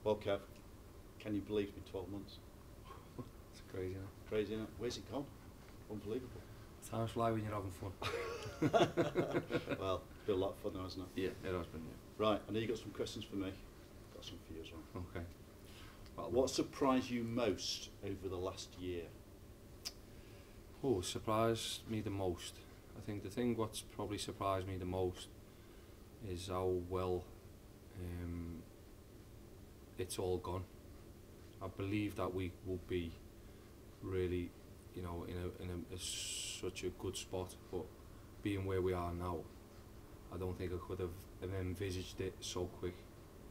Well, Kev, can you believe it's been 12 months? It's crazy, isn't it? Crazy, isn't it? Where's it gone? Unbelievable. Times fly when you're having fun. Well, it's been a lot of fun though, hasn't it? Yeah, it has been, yeah. Right, I know you got some questions for me. Got some for you as well. Okay. What surprised you most over the last year? Oh, surprised me the most. I think the thing what's probably surprised me the most is how well it's all gone. I believe that we will be really, you know, in such a good spot, but being where we are now, I don't think I could have envisaged it so quick,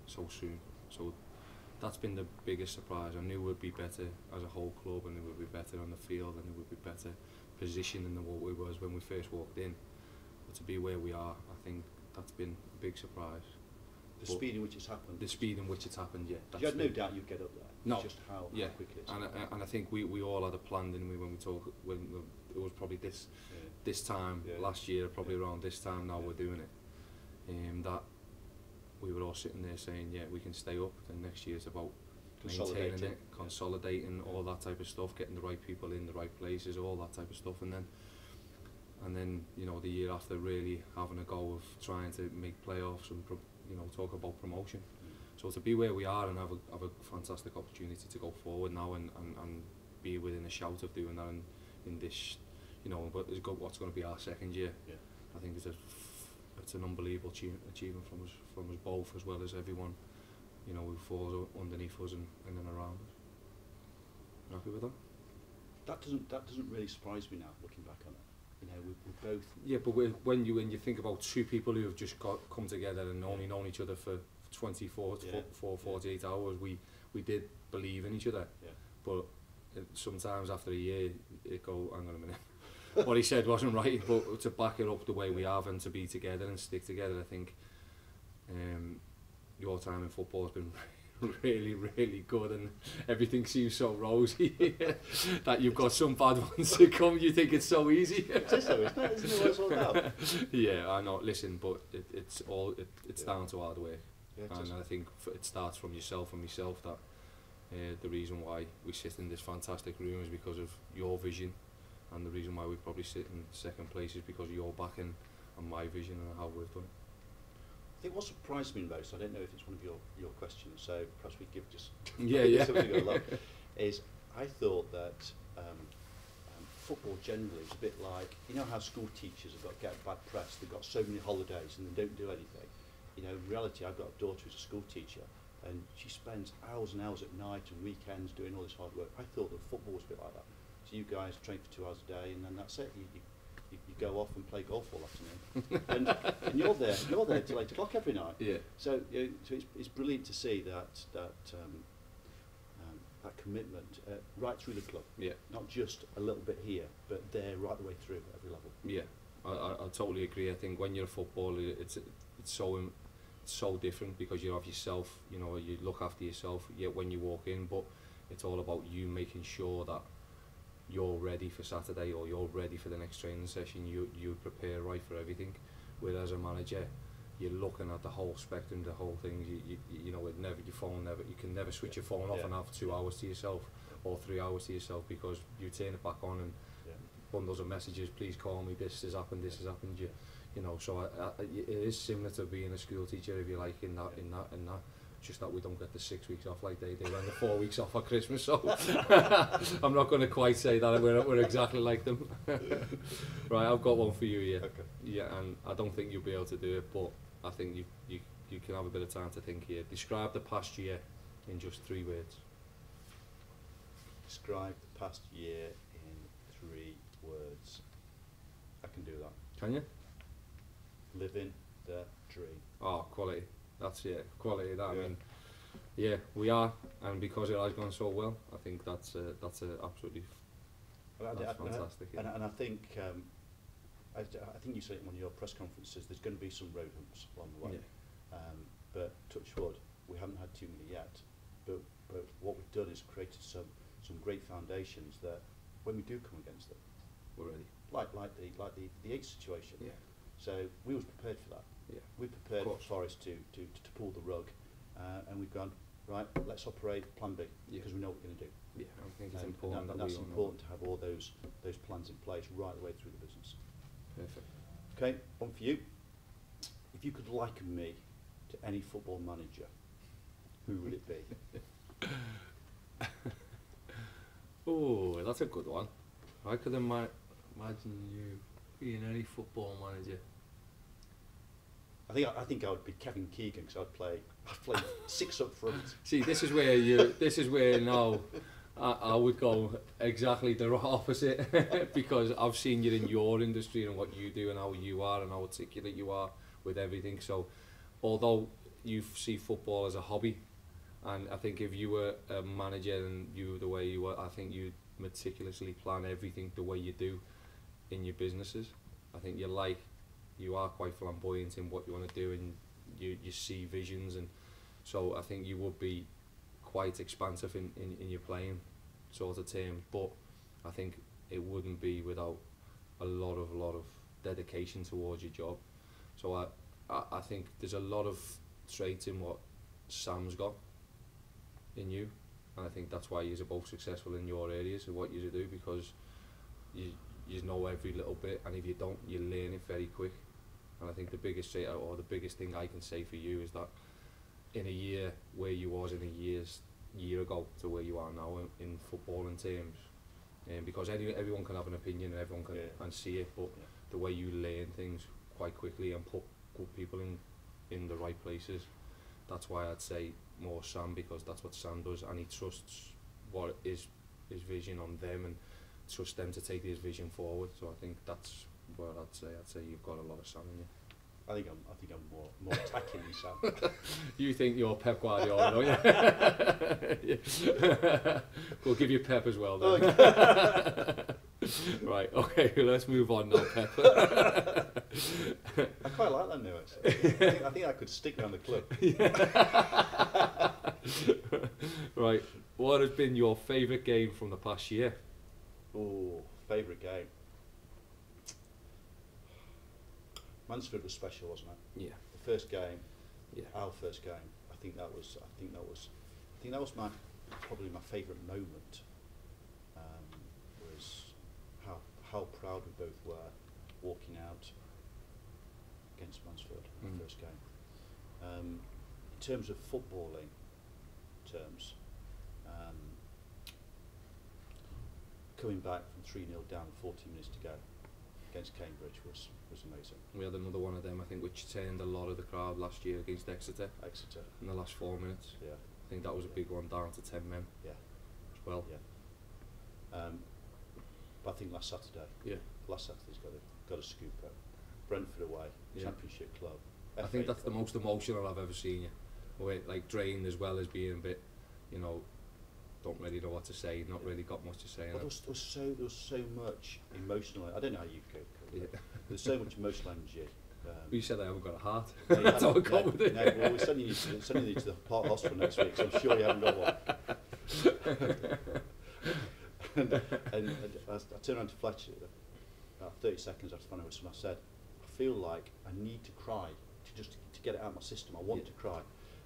so soon. So that's been the biggest surprise. I knew we'd be better as a whole club, and it would be better on the field, and it would be better positioned than what we was when we first walked in. But to be where we are, I think that's been a big surprise. The But speed in which it's happened. the speed in which it's happened, yeah. You had no doubt you'd get up there. No. It's just how quick it is. And I think we all had a plan, didn't we, when we talk, when it was probably this time last year, probably around this time now we're doing it. That we were all sitting there saying, yeah, we can stay up. Then next year it's about maintaining it, consolidating, all that type of stuff, getting the right people in the right places, all that type of stuff, and then you know, the year after really having a go of trying to make playoffs and you know, talk about promotion. So to be where we are and have a fantastic opportunity to go forward now and be within a shout of doing that in this, you know, but what's going to be our second year. Yeah. I think it's an unbelievable achievement from us both, as well as everyone, you know, who falls underneath us and then around us. You happy with that? That doesn't really surprise me now, looking back on it. You know, we're both. Yeah, but when you think about two people who have just come together and only known each other for 48 hours, we did believe in each other. Yeah. But sometimes after a year, it go, hang on a minute, what he said wasn't right. But to back it up the way we have and to be together and stick together, I think your time in football has been really, really good, and everything seems so rosy that you've got some bad ones to come. You think it's so easy. It is though, isn't it? Isn't it what it's all about? Yeah, I know. Listen, but it's down to hard work, Yeah, and I think it starts from yourself and myself. That the reason why we sit in this fantastic room is because of your vision, and the reason why we probably sit in second place is because of your backing and my vision and how we've done it. I think what surprised me most, I don't know if it's one of your questions, so perhaps we give just something to go along, is I thought that football generally is a bit like, you know how school teachers have got get bad press, they've got so many holidays and they don't do anything. You know, in reality, I've got a daughter who's a school teacher, and she spends hours and hours at night and weekends doing all this hard work. I thought that football was a bit like that. So you guys train for 2 hours a day, and then that's it. You go off and play golf all afternoon, and you're there till 8 o'clock every night. Yeah. So it's brilliant to see that commitment right through the club. Yeah. Not just a little bit here, but there right the way through at every level. Yeah, I totally agree. I think when you're a footballer, it's so different because you have yourself. You know, you look after yourself. Yet when you walk in, but it's all about you making sure that you're ready for Saturday or you're ready for the next training session. You prepare right for everything. Whereas a manager, you're looking at the whole spectrum, the whole thing. You know, you can never switch your phone off and have 2 hours to yourself or 3 hours to yourself, because you turn it back on and bundles of messages. Please call me. This has happened. This has happened. You know, so it is similar to being a school teacher, if you like, in that. Just that we don't get the 6 weeks off like they do and the 4 weeks off at Christmas. So I'm not going to quite say that we're exactly like them. Right, I've got one for you here. Okay. Yeah, and I don't think you'll be able to do it, but I think you can have a bit of time to think here. Describe the past year in just 3 words. Describe the past year in 3 words. I can do that. Can you? Living the dream. Oh, quality. That's it. Quality. That. Yeah. I mean, yeah, we are, and because it has gone so well, I think that's absolutely fantastic. Yeah. And I think I think you said it in one of your press conferences. There's going to be some road humps along the way, but touch wood, we haven't had too many yet. But what we've done is created some great foundations that when we do come against them, we're ready. Like the H situation. Yeah. So we was prepared for that. Yeah. We prepared for Forest to pull the rug, and we've gone, right, let's operate plan B, because we know what we're going to do. Yeah, I think it's important. And that's important to have all those plans in place right the way through the business. Perfect. Okay, one for you. If you could liken me to any football manager, who would it be? Oh, that's a good one. I could imagine you being any football manager. I think I would be Kevin Keegan, because I'd play 6 up front. See, this is where now I would go exactly the opposite because I've seen you in your industry and what you do and how you are and how articulate you are with everything. So, although you see football as a hobby, and I think if you were a manager and you were the way you were, I think you'd meticulously plan everything the way you do in your businesses. I think you are quite flamboyant in what you want to do, and you see visions, and so I think you would be quite expansive in your playing sort of terms, but I think it wouldn't be without a lot of dedication towards your job. So I think there's a lot of traits in what Sam's got in you, and I think that's why you're both successful in your areas of what you do, because you know every little bit, and if you don't, you learn it very quick. And I think the biggest trait, or the biggest thing I can say for you, is that in a year where you was in a year ago to where you are now in footballing terms, because everyone can have an opinion and everyone can and see it, but the way you learn things quite quickly and put good people in the right places, that's why I'd say more Sam, because that's what Sam does, and he trusts what is his vision on them and trust them to take his vision forward. So I think that's what I'd say. I'd say you've got a lot of Sam in you. I think I'm more attacking than Sam. You think you're Pep Guardiola, don't you? We'll give you Pep as well then. Right, okay, let's move on now, Pep. I quite like that now, actually. I think I could stick around the club. Right, what has been your favourite game from the past year? Oh, favourite game. Mansfield was special, wasn't it? Yeah. The first game, our first game. I think that was probably my favourite moment. Was how proud we both were walking out against Mansfield in the first game. In terms of footballing terms, coming back from 3-0 down, 40 minutes to go against Cambridge was amazing. We had another one of them, I think, which turned a lot of the crowd last year against Exeter in the last 4 minutes. Yeah. I think that was a big one, down to 10 men. Yeah. As well. Yeah. But I think last Saturday's got a scoop out. Brentford away, Championship club. I think that's the most emotional I've ever seen you. Like drained as well as being a bit, don't really know what to say, not really got much to say. Well, there was so much emotional. I don't know how you cope. There's so much emotional energy. You said I haven't got a heart. That's how I got with it. No, well, we're sending you to the Park Hospital next week, so I'm sure you haven't got one. and I turned around to Fletcher about 30 seconds after finding out, I said, I feel like I need to cry to get it out of my system. I want to cry.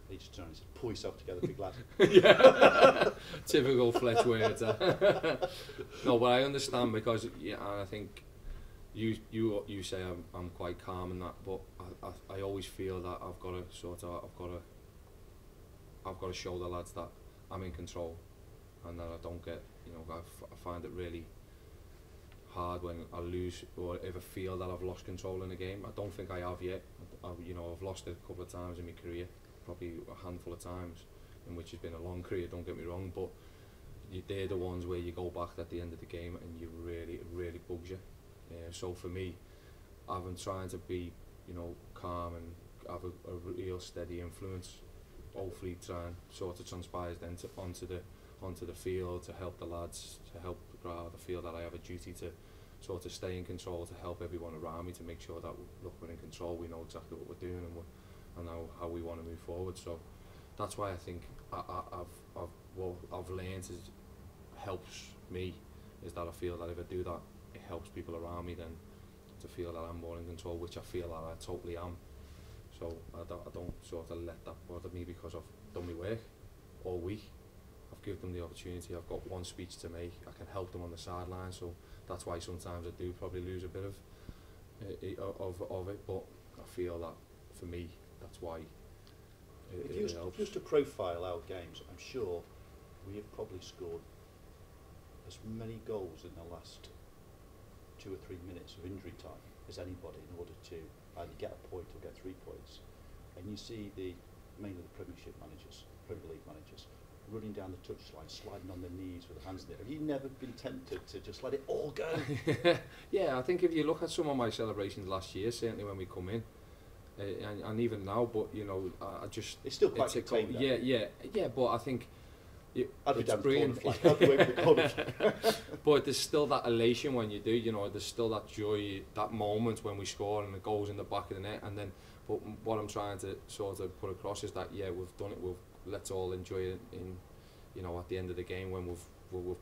And he just turned and said, pull yourself together, big lad. Yeah. Typical Fletch words. No, but I understand, because and I think you say I'm quite calm in that, but I always feel that I've got to show the lads that I'm in control, and that I don't get, I find it really hard when I lose, or if I feel that I've lost control in a game. I don't think I have yet. I've lost it a couple of times in my career, probably a handful of times, in which has been a long career, don't get me wrong, but they're the ones where you go back at the end of the game and it really bugs you. So for me, I've been trying to be, calm and have a real steady influence. Hopefully try and sort of transpires then onto the field to help the lads, to help the crowd. I feel that I have a duty to sort of stay in control, to help everyone around me, to make sure that we're in control, we know exactly what we're doing and how we want to move forward. So that's why I think I've learned is helps me, is that I feel that if I do that, it helps people around me then to feel that I'm more in control, which I feel that I totally am. So I don't sort of let that bother me, because I've done my work. all week. I've given them the opportunity. I've got one speech to make. I can help them on the sideline, so that's why sometimes I do probably lose a bit of it. But I feel that for me, that's why it helps. Just to profile our games, I'm sure we have probably scored as many goals in the last 2 or 3 minutes of injury time as anybody in order to either get a point or get 3 points. And you see mainly the Premiership managers, Premier League managers, running down the touchline, sliding on their knees with their hands in the air. Have you never been tempted to just let it all go? Yeah, I think if you look at some of my celebrations last year, certainly when we come in, and even now, but you know, I just... It's still quite contained. Yeah, but I think... I'd be down the corner flag. I'd be waiting for the corner flag. But there's still that elation when you do, you know, there's still that joy, that moment when we score and it goes in the back of the net, and then, but what I'm trying to sort of put across is that, yeah, we've done it, let's all enjoy it in, you know, at the end of the game when we've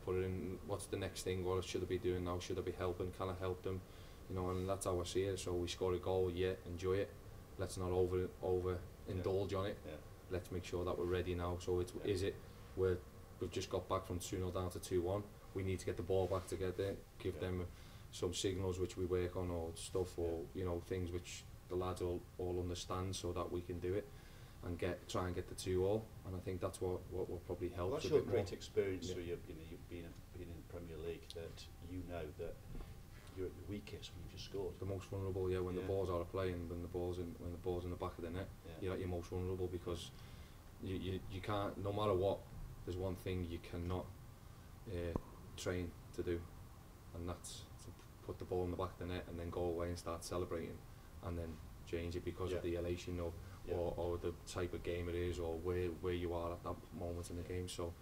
put it in, what's the next thing, what should I be doing now, should I be helping, can I help them, you know, and that's how I see it. So we score a goal, yeah, enjoy it, let's not over indulge on it, let's make sure that we're ready now. So it's, we've just got back from 2-0 down to 2-1, we need to get the ball back together, give them some signals which we work on, or stuff, or you know, things which the lads all understand, so that we can do it and try and get the 2-2, and I think that's what will probably help. Well, that's your great experience through you've been in the Premier League, that you know that you're at your weakest when you just scored. The most vulnerable, when the ball's out of play and when the ball's in the back of the net, you're at your most vulnerable, because you can't, no matter what, there's one thing you cannot train to do, and that's to put the ball in the back of the net and then go away and start celebrating and then change it because of the elation or the type of game it is, or where you are at that moment in the game. So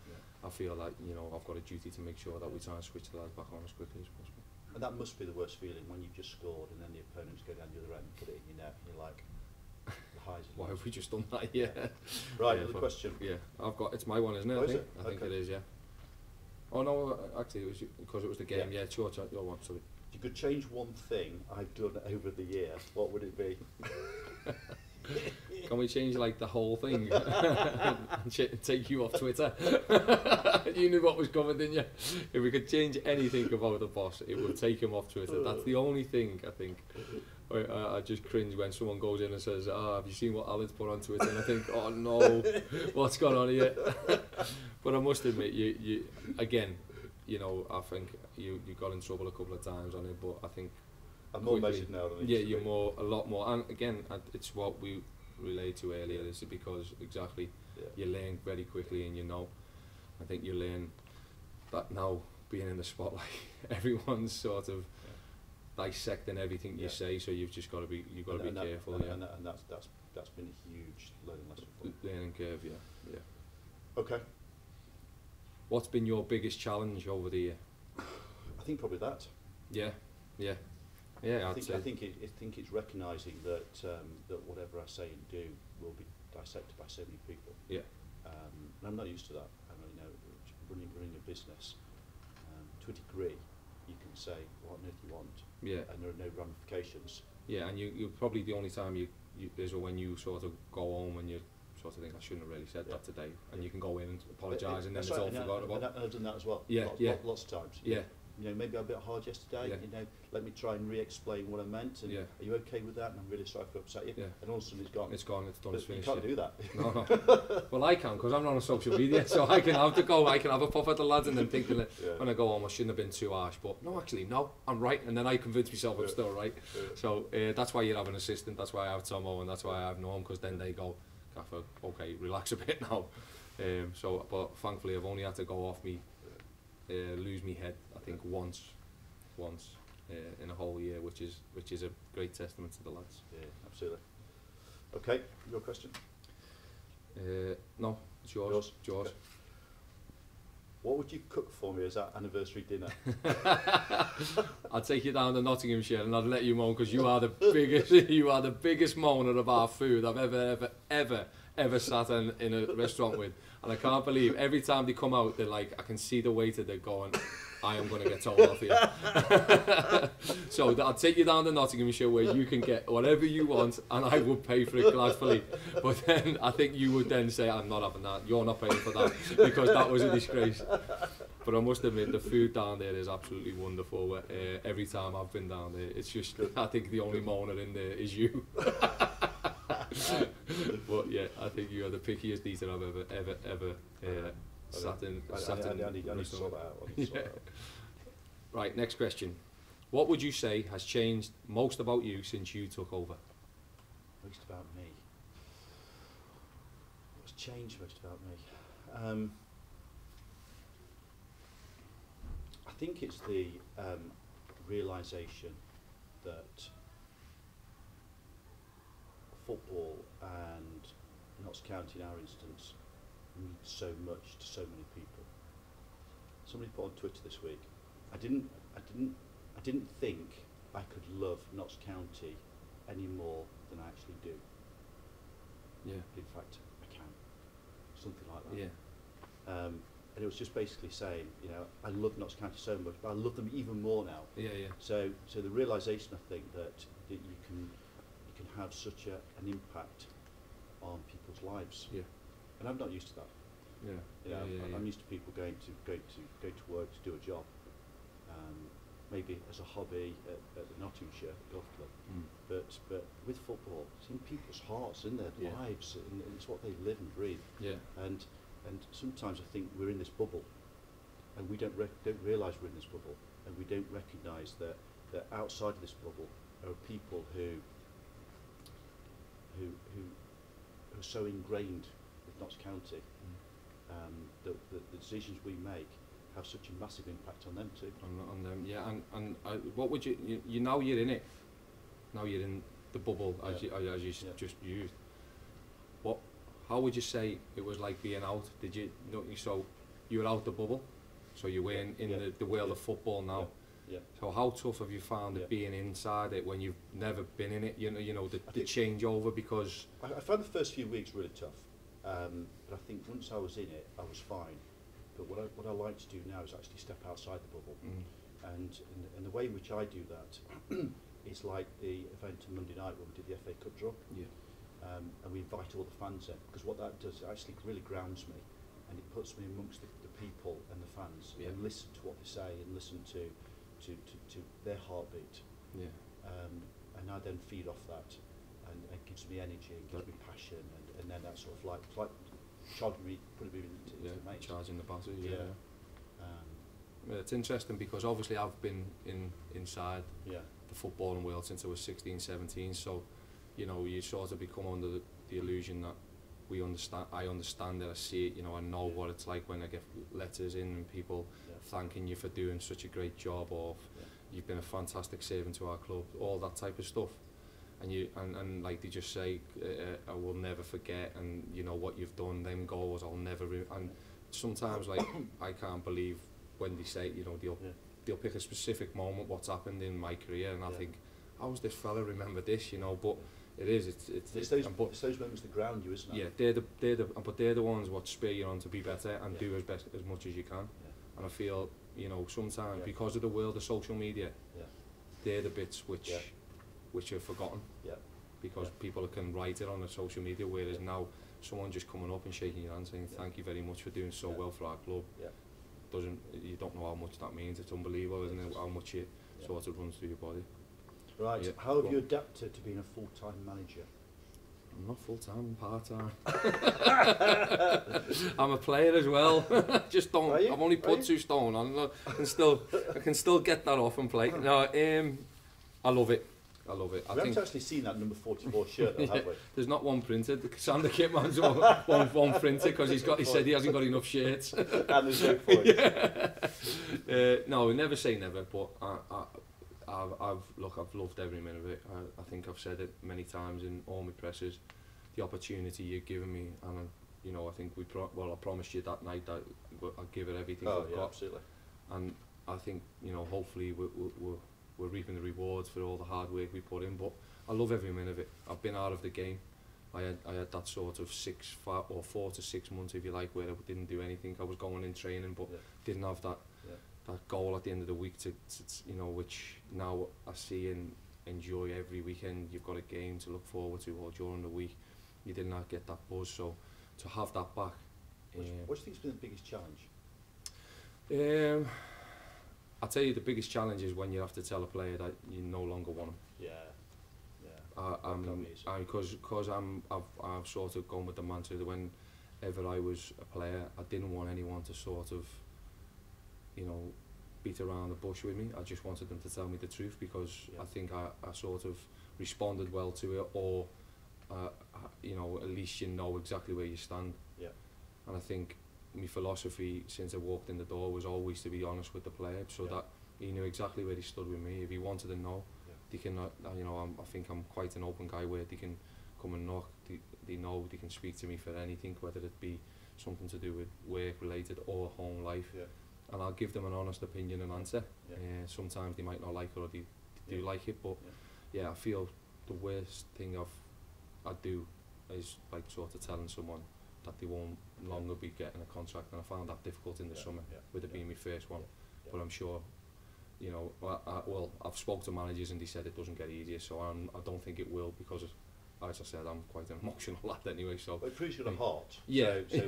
I feel like, you know, I've got a duty to make sure that we try and switch the lads back on as quickly as possible. And that must be the worst feeling, when you've just scored and then the opponents go down the other end and put it in your net, and you're like, the highs. Why have we just done that? Right, another question. I've got, it's my one, isn't it? I think it is, Oh no, actually it was because it was the game. It's your one, sorry. If you could change one thing I've done over the year, what would it be? Can we change like the whole thing and take you off Twitter? You knew what was coming, didn't you? If we could change anything about the boss, it would take him off Twitter. That's the only thing, I think. I just cringe when someone goes in and says, have you seen what Alan's put on Twitter? And I think, oh no, what's going on here? But I must admit, you again, you know, I think you got in trouble a couple of times on it, but I think I'm more measured now than I used to be. a lot more. And again, it's what we relayed to earlier, is because you learn very quickly, and you know, I think you learn that now, being in the spotlight, everyone's sort of dissecting everything you say, so you've just got to be careful. And that's been a huge learning lesson for you. Learning curve, Okay. What's been your biggest challenge over the year? I think probably that. I think it's recognising that that whatever I say and do will be dissected by so many people. And I'm not used to that. I mean, you know, running a business, to a degree, you can say what on earth you want, and there are no ramifications. And you're probably the only time you is when you sort of go home and you sort of think, I shouldn't have really said that today, and you can go in and apologise, and then it's all forgotten about. And I've done that as well. Lots of times. You know, maybe I'm a bit hard yesterday. You know, let me try and re-explain what I meant. And are you okay with that? And I'm really sorry if I upset you. And all of a sudden it's gone. It's gone. It's done. It's finished. You can't do that. No. Well, I can, because I'm not on social media, so I can have to go. I can have a pop at the lads and then think that when I go home, I shouldn't have been too harsh. But no, actually, no, I'm right. And then I convince myself I'm still right. So that's why you have an assistant. That's why I have Tomo, and that's why I have Norm, because then they go, Gaffer, okay, relax a bit now. But thankfully, I've only had to go off me, lose me head, I think once in a whole year, which is a great testament to the lads. Absolutely. Okay, your question? No, it's yours. It's yours. Okay. What would you cook for me as our anniversary dinner? I'd take you down to Nottinghamshire and I'd let you moan, because you are the biggest moaner of our food I've ever sat in a restaurant with, and I can't believe every time they come out, they're like, I can see the waiter, they're going, I am going to get told off here. So I'll take you down to Nottinghamshire where you can get whatever you want, and I would pay for it gladly. But then I think you would then say, I'm not having that, you're not paying for that, because that was a disgrace. But I must admit, the food down there is absolutely wonderful. Every time I've been down there, it's just, I think the only moaner in there is you. But yeah, I think you are the pickiest eater I've ever sat in. I need to sort that out. Right, next question. What would you say has changed most about you since you took over? Most about me? What's changed most about me? I think it's the realisation that football and Notts County in our instance means so much to so many people. Somebody put on Twitter this week, I didn't think I could love Notts County any more than I actually do. Yeah. In fact, I can. Something like that. Yeah. And it was just basically saying, you know, I love Notts County so much, but I love them even more now. Yeah, yeah. So the realisation, I think, that you can have such an impact on people's lives. Yeah. And I'm not used to that. Yeah. You know, I'm used to people going to work to do a job. Maybe as a hobby at the Nottinghamshire Golf Club. But with football, it's in people's hearts, in their lives, and it's what they live and breathe. Yeah. And sometimes I think we're in this bubble, and we don't realise we're in this bubble, and we don't recognise that outside of this bubble are people who are so ingrained with Notts County. The decisions we make have such a massive impact on them too. On them, yeah. And what would you now you're in it. Now you're in the bubble as you just used. How would you say it was like being out? Did you so you were out the bubble, so you were in the world of football now. Yeah. So how tough have you found it being inside it when you've never been in it? You know the changeover, because I found the first few weeks really tough. But I think once I was in it, I was fine. But what I like to do now is actually step outside the bubble. And the way in which I do that is like the event on Monday night when we did the FA Cup draw. Yeah. And we invite all the fans in, because what that does, it actually really grounds me, and it puts me amongst the people and the fans, and listen to what they say and listen to their heartbeat. Yeah. And I then feed off that, and it gives me energy, and gives me passion, and then that sort of like charging me, putting me into the main. Charging the battery. Yeah. It's interesting because obviously I've been inside the footballing world since I was 16, 17, so you know, you sort of become under the illusion that I understand it, I see it, you know, I know what it's like when I get letters in and people thanking you for doing such a great job, or you've been a fantastic servant to our club, all that type of stuff. And like they just say, I will never forget, and you know what you've done, them goals I'll never and sometimes like I can't believe when they say, you know, they'll pick a specific moment what's happened in my career, and I think, how does this fella remember this, you know? But it's those moments that ground you, isn't it? Yeah, they're the ones what spur you on to be better and do as much as you can. And I feel, you know, sometimes because of the world of social media, they're the bits which are forgotten. Because people can write it on the social media, whereas now someone just coming up and shaking your hand saying thank you very much for doing so well for our club. You don't know how much that means. It's unbelievable, isn't it? How much it sort of runs through your body. Right. Yeah. How have you adapted to being a full-time manager? I'm not full-time, I'm part-time. I'm a player as well. Just don't. I've only put 2 stone on. I can still get that off and play. No, I love it. I love it. We haven't actually seen that number 44 shirt, though, have we? There's not one printed. Sander Kitman's one printed because he said he hasn't got enough shirts. And there's no point. No, we never say never, but I've loved every minute of it. I think I've said it many times in all my presses. The opportunity you've given me, and you know, I think I promised you that night that I'll give it everything I've got. Absolutely. And I think, you know, hopefully we're reaping the rewards for all the hard work we put in. But I love every minute of it. I've been out of the game I had that sort of 4 to 6 months, if you like, where I didn't do anything. I was going in training, but didn't have that that goal at the end of the week to you know, which now I see and enjoy every weekend. You've got a game to look forward to, or during the week you did not get that buzz. So to have that back. What do you think has been the biggest challenge? I'll tell you, the biggest challenge is when you have to tell a player that you no longer want him. Because I've sort of gone with the mantra that whenever I was a player, I didn't want anyone to sort of, you know, beat around the bush with me. I just wanted them to tell me the truth, because I think I sort of responded well to it, or you know, at least you know exactly where you stand. And I think my philosophy since I walked in the door was always to be honest with the player, so that he knew exactly where he stood with me. If he wanted to know, they can, you know, I think I'm quite an open guy where they can come and knock. They know they can speak to me for anything, whether it be something to do with work related or home life, and I'll give them an honest opinion and answer. Sometimes they might not like it, or they do like it, but I feel the worst thing I do is like sort of telling someone that they won't longer be getting a contract, and I found that difficult in the summer, with it being my first one. But I'm sure, you know, well, I've spoke to managers and they said it doesn't get easier, so I don't think it will, because as I said, I'm quite an emotional lad anyway. So well, it proves you've got a heart. Yeah. So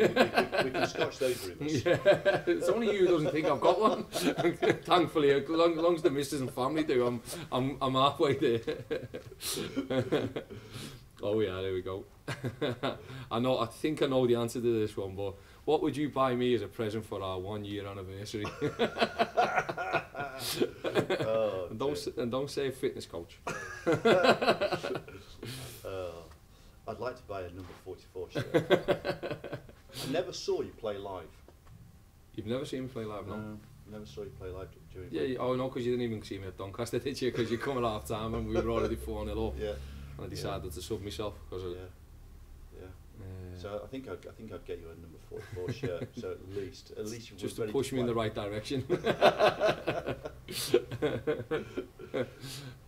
we can scotch those rumours. It's only you who doesn't think I've got one. Thankfully, as long as the missus and family do, I'm halfway there. Oh yeah, there we go. I think I know the answer to this one, but what would you buy me as a present for our 1 year anniversary? And don't say fitness coach. I'd like to buy a number 44 shirt. I never saw you play live. You've never seen me play live, no? Never saw you play live during. Oh no, because you didn't even see me at Doncaster, did you? Because you come at half time and we were already 4-0 up. And I decided to sub myself because of. So I think I'd get you a number 44 shirt. So at least you just to push me in the right direction.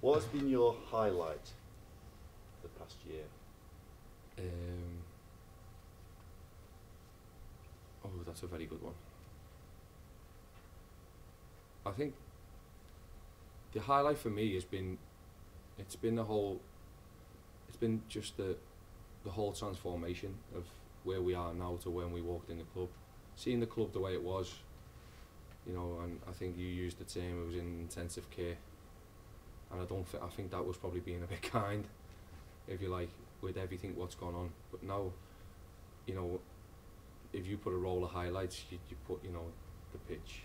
What's been your highlight the past year? Oh, that's a very good one. I think the highlight for me has been, it's been just the whole transformation of where we are now to when we walked in the club. Seeing the club the way it was, you know, and I think you used the term, it was in intensive care, and I think that was probably being a bit kind, if you like, with everything what's gone on. But now, you know, if you put a roll of highlights, you put, you know, the pitch,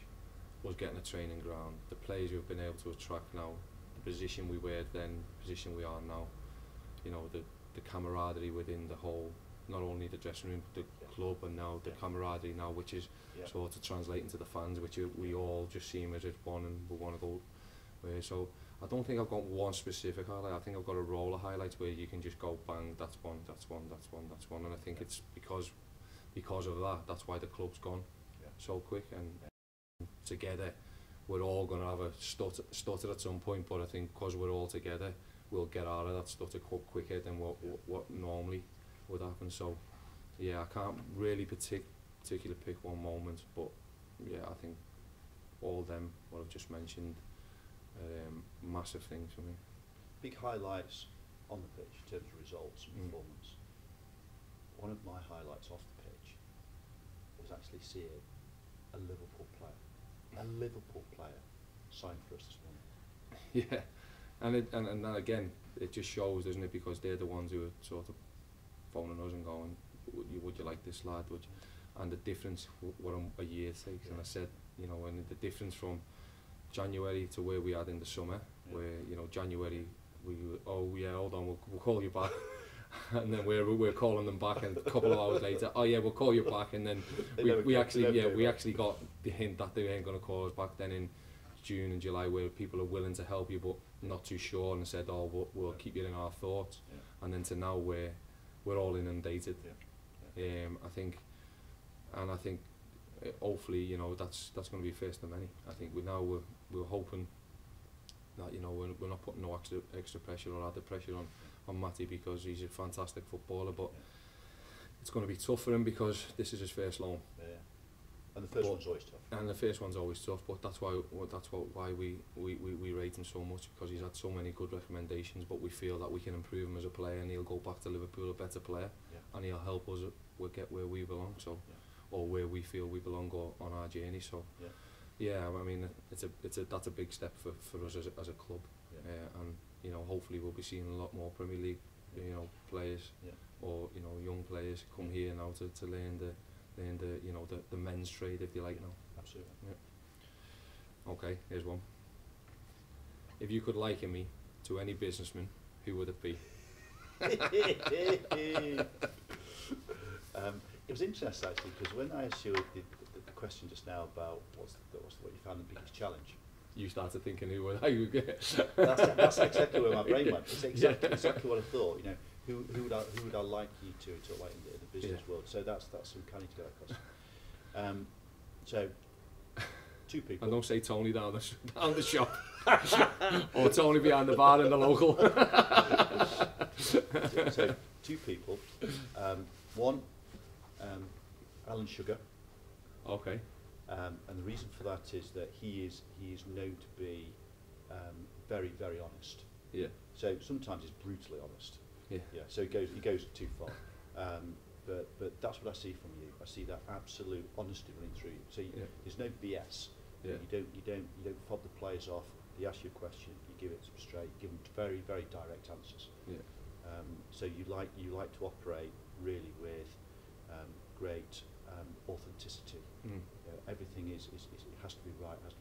us getting a training ground, the players we've been able to attract now, the position we were then, the position we are now, you know, the camaraderie within the whole, not only the dressing room, but the club, and now the camaraderie now, which is sort of translating to the fans, which we all just see as it's one, and we want to go. So I don't think I've got one specific highlight. I think I've got a roll of highlights where you can just go bang, that's one, and I think it's because of that. That's why the club's gone so quick, and together we're all going to have a stutter at some point. But I think because we're all together, we'll get out of that stutter quicker than what normally would happen. So yeah, I can't really particularly pick one moment, but yeah, I think all them what I've just mentioned are massive things for me. Big highlights on the pitch in terms of results and performance. One of my highlights off the pitch was actually seeing a Liverpool player sign for us this morning. Yeah. And then again, it just shows, doesn't it? Because they're the ones who are sort of phoning us and going, would you like this lad? Would you? And the difference, what a year takes. And I said, you know, and the difference from January to where we had in the summer, where, you know, January, we were, oh yeah, hold on, we'll call you back. And then we're calling them back, and a couple of hours later, oh yeah, we'll call you back. And then we actually got the hint that they weren't going to call us back then in June and July, where people are willing to help you but not too sure, and said, oh, we'll keep you in our thoughts. And then to now where we're all inundated. I think hopefully, you know, that's going to be first of many. I think we're hoping that, you know, we're not putting no extra pressure or added pressure Matty because he's a fantastic footballer, but it's going to be tough for him because this is his first loan. Yeah. And the first one's always tough. And the first one's always tough, but that's why we rate him so much, because he's had so many good recommendations. But we feel that we can improve him as a player, and he'll go back to Liverpool a better player, and he'll help us get where we belong. So, or where we feel we belong, or on our journey. So, yeah, I mean, that's a big step for us as a club, and you know, hopefully we'll be seeing a lot more Premier League, you know, players, or you know, young players come here now to learn the you know, the men's trade, if you like, now. Absolutely. Yeah. Okay, here's one. If you could liken me to any businessman, who would it be? It was interesting actually, because when I asked you the question just now about what you found the biggest challenge, you started thinking who would I get. that's exactly where my brain went. It's exactly what I thought. You know, who would I like you to like in the business world? So that's uncanny to get across. So 2 people. And don't say Tony down the shop, or Tony behind the bar in the local. So 2 people. One, Alan Sugar. Okay. And the reason for that is that he is known to be very, very honest. Yeah. So sometimes he's brutally honest. Yeah. Yeah. So he goes too far. But that's what I see from you. I see that absolute honesty running through you. So there's no BS. Yeah. You don't fob the players off. They ask you a question, you give it straight. You give them very, very direct answers. Yeah. So you like to operate really with great authenticity. Everything is it has to be right, has to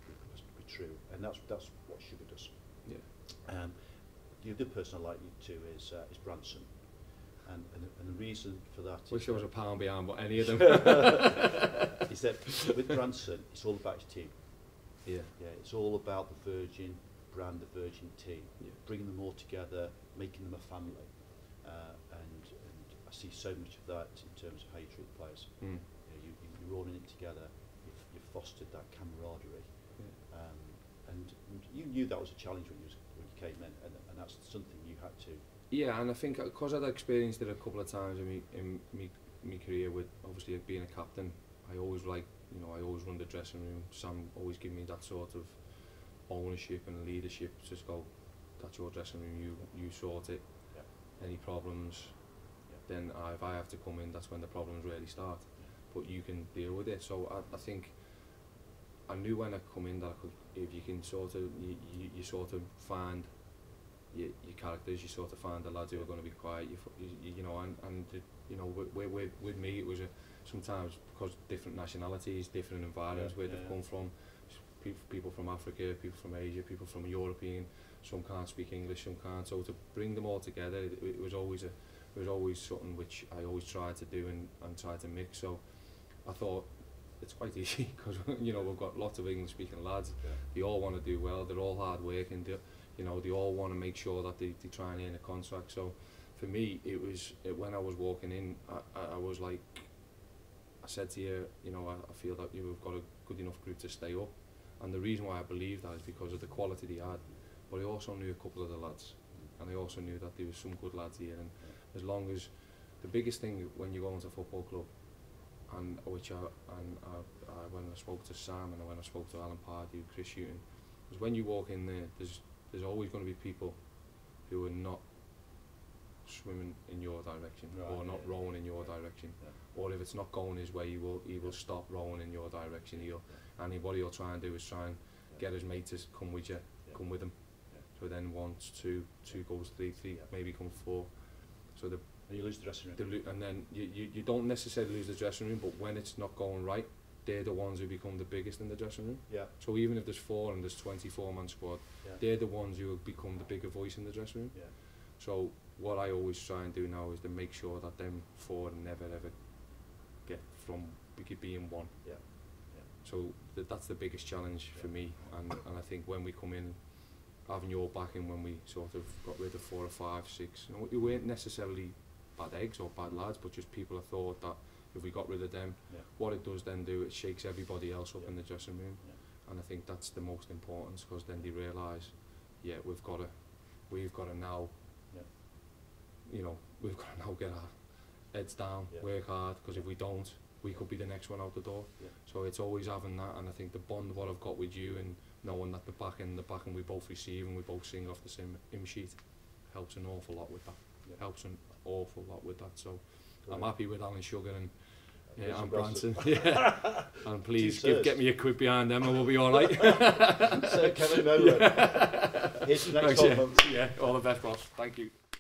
be true, and that's what Sugar does. Yeah. The other person I like you to is Branson, and the reason for that Wish is there was a pound behind, but any of them. is that with Branson, it's all about his team. Yeah. Yeah, it's all about the Virgin brand, the Virgin team, bringing them all together, making them a family, and I see so much of that in terms of how you treat the players. You're all in it together. You've fostered that camaraderie, and you knew that was a challenge when you came in, and that's something you had to. Yeah, and I think because I'd experienced it a couple of times in my career with obviously being a captain, I always I always run the dressing room. Sam always gave me that sort of ownership and leadership. Just go, that's your dressing room. You sort it. Yeah. Any problems, then if I have to come in, that's when the problems really start. But you can deal with it. So I think I knew when I come in that I could, if you can sort of, you sort of find your characters, you sort of find the lads who are going to be quiet, you know, and you know, with me it was sometimes because different nationalities, different environments where they've come from, people from Africa, people from Asia, people from European, some can't speak English, some can't, so to bring them all together, it was always something which I always tried to do and try to mix. So I thought it's quite easy because you know, we've got lots of English speaking lads. They all want to do well, they're all hard working, you know, they all want to make sure that they try and earn a contract. So for me, when I was walking in, I was like, I said to you, you know, I feel that you've got a good enough group to stay up, and the reason why I believe that is because of the quality they had, but I also knew a couple of the lads, and I also knew that there was some good lads here, and as long as, the biggest thing when you go into a football club, and when I spoke to Sam and when I spoke to Alan Pardew, Chris Hutton, was when you walk in there, there's always going to be people who are not swimming in your direction, or not rowing in your direction, or if it's not going his way, he will stop rowing in your direction. And what he'll try and do is try and get his mate to come with you, come with him. So then once two goes three, maybe come 4. So and you lose the dressing room. And then you don't necessarily lose the dressing room, but when it's not going right, they're the ones who become the biggest in the dressing room. Yeah. So even if there's 4 and there's 24-man squad, they're the ones who will become the bigger voice in the dressing room. Yeah. So what I always try and do now is to make sure that them 4 never ever get from being 1. Yeah. So that's the biggest challenge for me, and I think when we come in, having your backing when we sort of got rid of 4 or 5, 6, you know, we weren't necessarily bad eggs or bad lads, but just people have thought that if we got rid of them, what it does then do, it shakes everybody else up in the dressing room, and I think that's the most important, because then they realise, we've got to now you know, we've got to now get our heads down, work hard, because if we don't, we could be the next one out the door. So it's always having that, and I think the bond what I've got with you and knowing that the backing we both receive and we both sing off the same hymn sheet helps an awful lot with that. Helps an awful lot with that. So I'm happy with Alan Sugar and and Branson. And please get me a quid behind them and we'll be all right. So Kevin Nolan, here's the next 12 months. All the best, boss. Thank you.